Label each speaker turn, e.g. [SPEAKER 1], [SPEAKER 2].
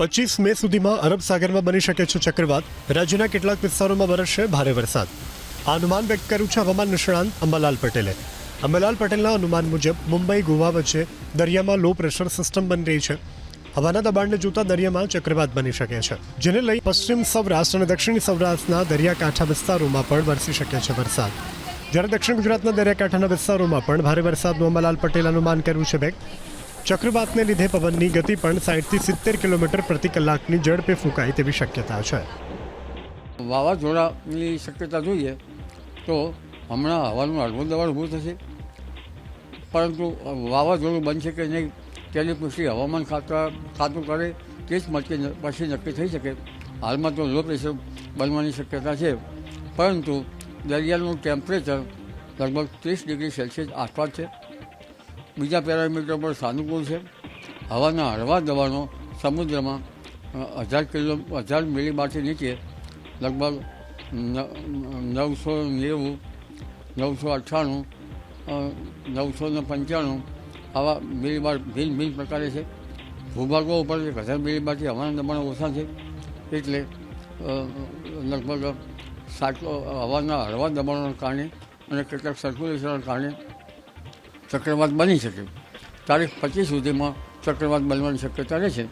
[SPEAKER 1] 25 મે સુધીમાં અરબ સાગરમાં બની શકે છે ચક્રવાત. રાજ્યના કેટલાક વિસ્તારોમાં વરસશે ભારે વરસાદ. આ અનુમાન વ્યક્ત કર્યું છે હવામાન નિષ્ણાંત અંબાલાલ પટેલે. અંબાલાલ પટેલના અનુમાન મુજબ મુંબઈ ગોવા વચ્ચે દરિયામાં લો પ્રેશર સિસ્ટમ બની રહી છે. હવાના દબાણને જોતા દરિયામાં ચક્રવાત બની શકે છે, જેને લઈ પશ્ચિમ સૌરાષ્ટ્ર અને દક્ષિણ સૌરાષ્ટ્રના દરિયાકાંઠા વિસ્તારોમાં પણ વરસી શકે છે વરસાદ. જ્યારે દક્ષિણ ગુજરાતના દરિયાકાંઠાના વિસ્તારોમાં પણ ભારે વરસાદનું અંબાલાલ પટેલે અનુમાન કર્યું છે વ્યક્ત. ચક્રવાતને લીધે પવનની ગતિ પણ 60 થી 70 કિલોમીટર પ્રતિ કલાકની ઝડપે ફૂંકાય તેવી શક્યતા છે.
[SPEAKER 2] વાવાઝોડાની શક્યતા જોઈએ તો હમણાં હવાનું હળવું દબાણ ઊભું થશે, પરંતુ વાવાઝોડું બનશે કે નહીં તેની પુષ્ટિ હવામાન ખાતું કરે તે જ પછી નક્કી થઈ શકે. હાલમાં તો લો પ્રેશર બનવાની શક્યતા છે, પરંતુ દરિયાનું ટેમ્પરેચર લગભગ 30 ડિગ્રી સેલ્સિયસ આસપાસ છે. બીજા પેરામીટર પર સાનુકૂળ છે. હવાના હળવા દબાણો સમુદ્રમાં 1000 મિલીબારથી નીચે લગભગ 990, 998, 995 આવા મિલીબાર ભિન્ન પ્રકારે છે. ભૂભાગો ઉપર 1000 મિલીબારથી હવાના દબાણો ઓછા છે, એટલે લગભગ હવાના હળવા દબાણોના કારણે અને કેટલાક સર્ક્યુલેશનના કારણે ચક્રવાત બની શકે. તારીખ 25 સુધીમાં ચક્રવાત બનવાની શક્યતા રહે છે.